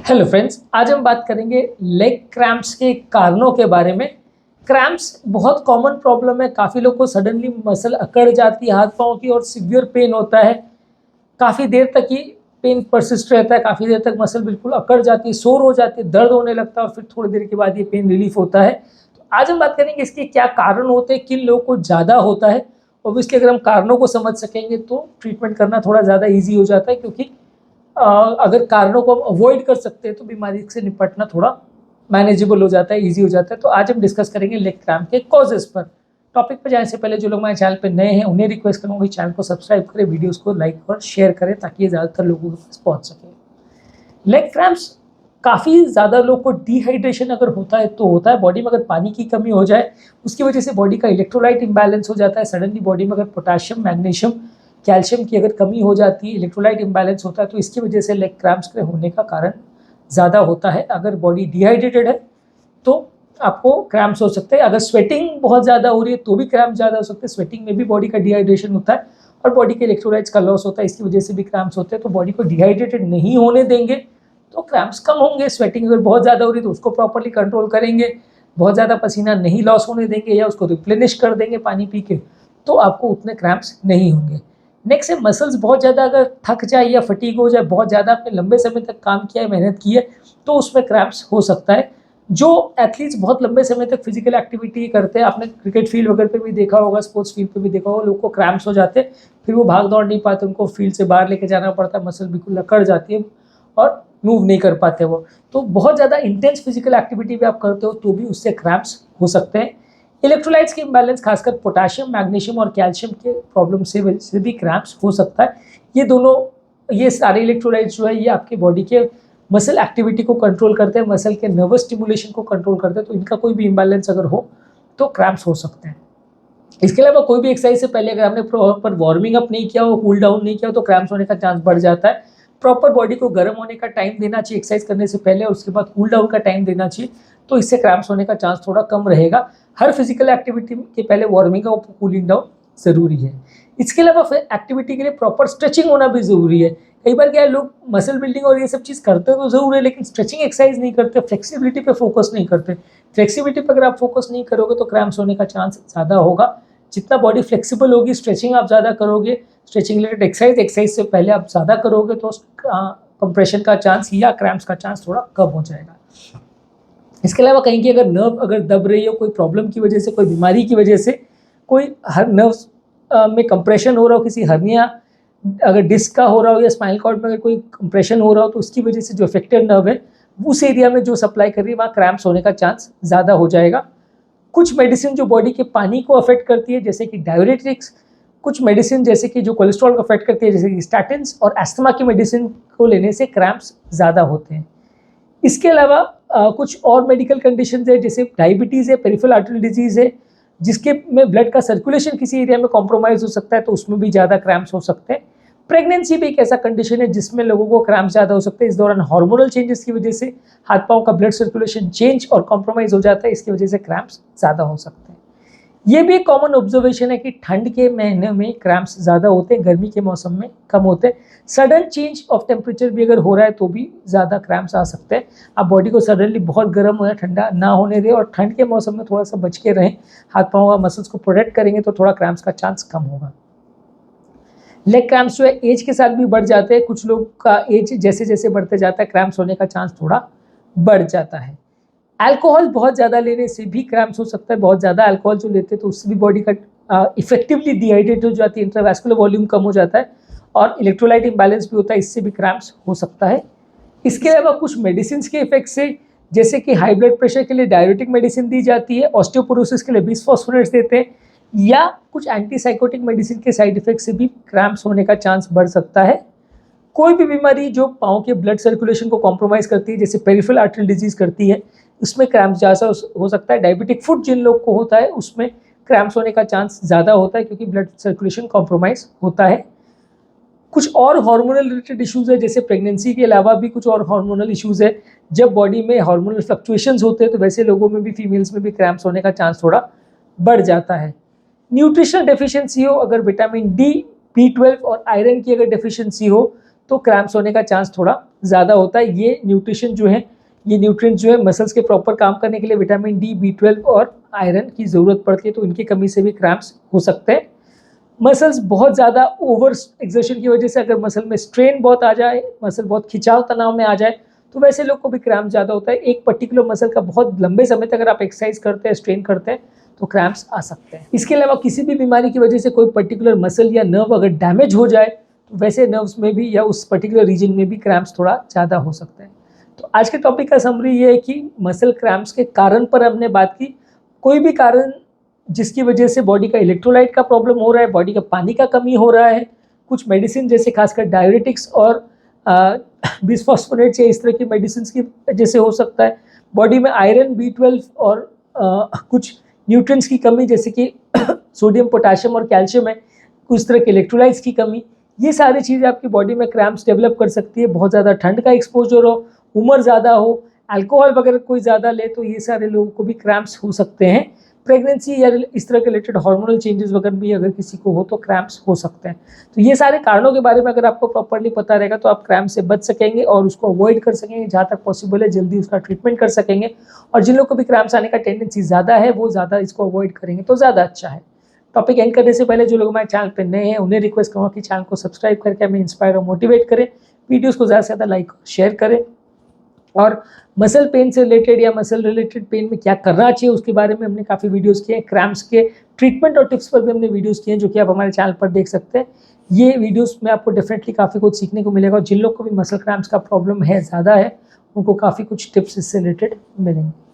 Hello friends, आज हम बात करेंगे लेग क्रैम्प्स के कारणों के बारे में। क्रैम्प्स बहुत कॉमन प्रॉब्लम है। काफ़ी लोग को सडनली मसल अकड़ जाती है हाथ पाँव की और सीवियर पेन होता है। काफ़ी देर तक ये पेन परसिस्ट रहता है, काफ़ी देर तक मसल बिल्कुल अकड़ जाती है, सोर हो जाती है, दर्द होने लगता है और फिर थोड़ी देर के बाद ये पेन रिलीफ होता है। तो आज हम बात करेंगे इसके क्या कारण होते हैं, किन लोगों को ज़्यादा होता है। ऑब्वियसली अगर हम कारणों को समझ सकेंगे तो ट्रीटमेंट करना थोड़ा ज़्यादा ईजी हो जाता है, क्योंकि अगर कारणों को हम अवॉइड कर सकते हैं तो बीमारी से निपटना थोड़ा मैनेजेबल हो जाता है, इजी हो जाता है। तो आज हम डिस्कस करेंगे लेग क्रैम्प के कॉजेज पर। टॉपिक पर जाने से पहले जो लोग हमारे चैनल पर नए हैं उन्हें रिक्वेस्ट करूँगा कि चैनल को सब्सक्राइब करें, वीडियोस को लाइक और शेयर करें ताकि ये ज़्यादातर लोगों के पास पहुँच सके। लेग क्रैम्प्स काफ़ी ज़्यादा लोग को डिहाइड्रेशन अगर होता है तो होता है। बॉडी में अगर पानी की कमी हो जाए उसकी वजह से बॉडी का इलेक्ट्रोलाइट इम्बैलेंस हो जाता है। सडनली बॉडी में अगर पोटाशियम, मैग्नीशियम, कैल्शियम की अगर कमी हो जाती है, इलेक्ट्रोलाइट इम्बैलेंस होता है, तो इसकी वजह से लेग क्रैम्प्स के होने का कारण ज़्यादा होता है। अगर बॉडी डिहाइड्रेटेड है तो आपको क्रैम्प्स हो सकते हैं। अगर स्वेटिंग बहुत ज़्यादा हो रही है तो भी क्रैम्प ज़्यादा हो सकते हैं। स्वेटिंग में भी बॉडी का डिहाइड्रेशन होता है और बॉडी के इलेक्ट्रोलाइट्स का लॉस होता है, इसकी वजह से भी क्रैम्प्स होते हैं। तो बॉडी को डिहाइड्रेटेड नहीं होने देंगे तो क्रैम्प्स कम होंगे। स्वेटिंग अगर बहुत ज़्यादा हो रही है तो उसको प्रॉपर्ली कंट्रोल करेंगे, बहुत ज़्यादा पसीना नहीं लॉस होने देंगे या उसको रिप्लेनिश कर देंगे पानी पी के, तो आपको उतने क्रैम्प्स नहीं होंगे। नेक्स्ट है मसल्स बहुत ज़्यादा अगर थक जाए या फटीग हो जाए, बहुत ज़्यादा आपने लंबे समय तक काम किया है, मेहनत की है, तो उसमें क्रैम्प्स हो सकता है। जो एथलीट्स बहुत लंबे समय तक फिजिकल एक्टिविटी करते हैं, आपने क्रिकेट फील्ड वगैरह पे भी देखा होगा, स्पोर्ट्स फील्ड पे भी देखा होगा, लोगों को क्रैम्प्स हो जाते हैं, फिर वो भाग दौड़ नहीं पाते, उनको फील्ड से बाहर लेके जाना पड़ता है, मसल बिल्कुल अकड़ जाती है और मूव नहीं कर पाते वो। तो बहुत ज़्यादा इंटेंस फिजिकल एक्टिविटी भी आप करते हो तो भी उससे क्रैम्प्स हो सकते हैं। इलेक्ट्रोलाइट्स के इम्बैलेंस, खासकर पोटाशियम, मैग्नीशियम और कैल्शियम के प्रॉब्लम से वजह से भी क्रैम्प्स हो सकता है। ये सारे इलेक्ट्रोलाइट्स जो है ये आपके बॉडी के मसल एक्टिविटी को कंट्रोल करते हैं, मसल के नर्वस स्टिमुलेशन को कंट्रोल करते हैं। तो इनका कोई भी इम्बैलेंस अगर हो तो क्रैम्प्स हो सकते हैं। इसके अलावा कोई भी एक्सरसाइज से पहले अगर आपने प्रॉपर वार्मिंग अप नहीं किया हो, कूल डाउन नहीं किया हो, तो क्रैम्प्स होने का चांस बढ़ जाता है। प्रॉपर बॉडी को गर्म होने का टाइम देना चाहिए एक्सरसाइज करने से पहले और उसके बाद कूल डाउन का टाइम देना चाहिए, तो इससे क्रैम्प्स होने का चांस थोड़ा कम रहेगा। हर फिजिकल एक्टिविटी के पहले वार्मिंग अप और कूलिंग डाउन ज़रूरी है। इसके अलावा फिर एक्टिविटी के लिए प्रॉपर स्ट्रेचिंग होना भी ज़रूरी है। कई बार क्या है, लोग मसल बिल्डिंग और ये सब चीज़ करते तो ज़रूर है, लेकिन स्ट्रेचिंग एक्सरसाइज नहीं करते, फ्लेक्सिबिलिटी पे फोकस नहीं करते। फ्लेक्सिबिलिटी पर अगर आप फोकस नहीं करोगे तो क्रैम्प्स होने का चांस ज़्यादा होगा। जितना बॉडी फ्लेक्सिबल होगी, स्ट्रेचिंग आप ज़्यादा करोगे, स्ट्रेचिंग रिलेटेड एक्सरसाइज से पहले आप ज़्यादा करोगे, तो कंप्रेशन का चांस या क्रैम्प्स का चांस थोड़ा कम हो जाएगा। इसके अलावा कहीं की अगर नर्व अगर दब रही हो, कोई प्रॉब्लम की वजह से, कोई बीमारी की वजह से, कोई हर नर्व में कंप्रेशन हो रहा हो, किसी हर्निया अगर डिस्क का हो रहा हो या स्पाइनल कॉर्ड में अगर कोई कंप्रेशन हो रहा हो, तो उसकी वजह से जो अफेक्टेड नर्व है उस एरिया में जो सप्लाई कर रही है वहाँ क्रैम्प्स होने का चांस ज़्यादा हो जाएगा। कुछ मेडिसिन जो बॉडी के पानी को अफेक्ट करती है, जैसे कि डाययूरेटिक्स, कुछ मेडिसिन जैसे कि जो कोलेस्ट्रॉल को अफेक्ट करती है, जैसे कि स्टैटिन्स और एस्थमा की मेडिसिन को लेने से क्रैम्प्स ज़्यादा होते हैं। इसके अलावा कुछ और मेडिकल कंडीशंस है, जैसे डायबिटीज़ है, पेरिफेरल आर्टरी डिजीज़ है, जिसके में ब्लड का सर्कुलेशन किसी एरिया में कॉम्प्रोमाइज़ हो सकता है, तो उसमें भी ज़्यादा क्रैम्प्स हो सकते हैं। प्रेगनेंसी भी एक ऐसा कंडीशन है जिसमें लोगों को क्रैम्प ज़्यादा हो सकते हैं। इस दौरान हार्मोनल चेंजेस की वजह से हाथ पाँव का ब्लड सर्कुलेशन चेंज और कॉम्प्रोमाइज़ हो जाता है, इसकी वजह से क्रैम्प्स ज़्यादा हो सकते हैं। ये भी एक कॉमन ऑब्जर्वेशन है कि ठंड के महीने में क्रैम्प्स ज़्यादा होते हैं, गर्मी के मौसम में कम होते हैं। सडन चेंज ऑफ टेम्परेचर भी अगर हो रहा है तो भी ज़्यादा क्रैम्प्स आ सकते हैं। आप बॉडी को सडनली बहुत गर्म हो या ठंडा ना होने दें और ठंड के मौसम में थोड़ा सा बच के रहें, हाथ पाँव का मसल्स को प्रोटेक्ट करेंगे तो थोड़ा क्रैम्प्स का चांस कम होगा। लेग क्रैम्प्स जो है एज के साथ भी बढ़ जाते हैं। कुछ लोग का एज जैसे जैसे बढ़ते जाता है क्रैम्प्स होने का चांस थोड़ा बढ़ जाता है। अल्कोहल बहुत ज़्यादा लेने से भी क्रैम्प्स हो सकता है। बहुत ज़्यादा अल्कोहल जो लेते हैं तो उससे भी बॉडी का इफेक्टिवली डिहाइड्रेट हो जाती है, इंट्रावैस्कुलर वॉल्यूम कम हो जाता है और इलेक्ट्रोलाइट इम्बैलेंस भी होता है, इससे भी क्रैम्प्स हो सकता है। इसके अलावा कुछ मेडिसिन के इफेक्ट से, जैसे कि हाई ब्लड प्रेशर के लिए डायरेटिक मेडिसिन दी जाती है, ऑस्टियोपोरोसिस के लिए बिसफॉस्फोनेट्स देते हैं, या कुछ एंटीसाइकोटिक मेडिसिन के साइड इफेक्ट से भी क्रैम्प्स होने का चांस बढ़ सकता है। कोई भी बीमारी जो पाँव के ब्लड सर्कुलेशन को कॉम्प्रोमाइज़ करती है, जैसे पेरिफेरल आर्टरी डिजीज़ करती है, उसमें क्रैम्प्स ज़्यादा हो सकता है। डायबिटिक फुट जिन लोग को होता है उसमें क्रैम्प्स होने का चांस ज़्यादा होता है, क्योंकि ब्लड सर्कुलेशन कॉम्प्रोमाइज़ होता है। कुछ और हार्मोनल रिलेटेड इश्यूज़ है, जैसे प्रेगनेंसी के अलावा भी कुछ और हार्मोनल इश्यूज़ है। जब बॉडी में हार्मोनल फ्लक्चुएशंस होते हैं तो वैसे लोगों में भी, फीमेल्स में भी क्रैम्प्स होने का चांस थोड़ा बढ़ जाता है। न्यूट्रिशनल डेफिशिएंसी हो, अगर विटामिन डी, B12 और आयरन की अगर डेफिशिएंसी हो तो क्रैम्प्स होने का चांस थोड़ा ज़्यादा होता है। ये न्यूट्रिशन जो है, ये न्यूट्रिएंट जो है मसल्स के प्रॉपर काम करने के लिए विटामिन डी, B12 और आयरन की ज़रूरत पड़ती है, तो इनकी कमी से भी क्रैम्प्स हो सकते हैं। मसल्स बहुत ज़्यादा ओवर एक्सर्शन की वजह से अगर मसल में स्ट्रेन बहुत आ जाए, मसल बहुत खिंचाव तनाव में आ जाए, तो वैसे लोग को भी क्रैम्प ज़्यादा होता है। एक पर्टिकुलर मसल का बहुत लंबे समय तक अगर आप एक्सरसाइज करते हैं, स्ट्रेन करते हैं, तो क्रैम्प्स आ सकते हैं। इसके अलावा किसी भी बीमारी की वजह से कोई पर्टिकुलर मसल या नर्व अगर डैमेज हो जाए, तो वैसे नर्व्स में भी या उस पर्टिकुलर रीजन में भी क्रैम्प्स थोड़ा ज़्यादा हो सकते हैं। तो आज के टॉपिक का समरी ये है कि मसल क्रैम्प्स के कारण पर हमने बात की। कोई भी कारण जिसकी वजह से बॉडी का इलेक्ट्रोलाइट का प्रॉब्लम हो रहा है, बॉडी का पानी का कमी हो रहा है, कुछ मेडिसिन जैसे खासकर डायरेटिक्स और बिस्फॉस्फोनेट्स या इस तरह की मेडिसिन की वजह से हो सकता है। बॉडी में आयरन, B12 और कुछ न्यूट्रिएंट्स की कमी जैसे कि सोडियम, पोटाशियम और कैल्शियम है, कुछ तरह के इलेक्ट्रोलाइट्स की कमी, ये सारी चीज़ें आपकी बॉडी में क्रैम्प्स डेवलप कर सकती है। बहुत ज़्यादा ठंड का एक्सपोजर हो, उम्र ज़्यादा हो, अल्कोहल वगैरह कोई ज़्यादा ले, तो ये सारे लोगों को भी क्रैम्प्स हो सकते हैं। प्रेगनेंसी या इस तरह के रिलेटेड हार्मोनल चेंजेस वगैरह भी अगर किसी को हो तो क्रैम्प्स हो सकते हैं। तो ये सारे कारणों के बारे में अगर आपको प्रॉपर्ली पता रहेगा तो आप क्रैम्प से बच सकेंगे और उसको अवॉइड कर सकेंगे, जहाँ तक पॉसिबल है जल्दी उसका ट्रीटमेंट कर सकेंगे। और जिन लोगों को भी क्रैम्प्स आने का टेंडेंसी ज़्यादा है, वो ज़्यादा इसको अवॉइड करेंगे तो ज़्यादा अच्छा है। टॉपिक एंड करने से पहले जो लोग हमारे चैनल पर नए हैं उन्हें रिक्वेस्ट करूँगा कि चैनल को सब्सक्राइब करके हमें इंस्पायर और मोटिवेट करें, वीडियोज़ को ज़्यादा से ज़्यादा लाइक और शेयर करें। और मसल पेन से रिलेटेड या मसल रिलेटेड पेन में क्या करना चाहिए उसके बारे में हमने काफ़ी वीडियोस किए हैं। क्रैम्प्स के ट्रीटमेंट और टिप्स पर भी हमने वीडियोस किए हैं, जो कि आप हमारे चैनल पर देख सकते हैं। ये वीडियोस में आपको डेफिनेटली काफ़ी कुछ सीखने को मिलेगा और जिन लोग को भी मसल क्रैम्प्स का प्रॉब्लम है, ज़्यादा है, उनको काफ़ी कुछ टिप्स इससे रिलेटेड मिलेंगे।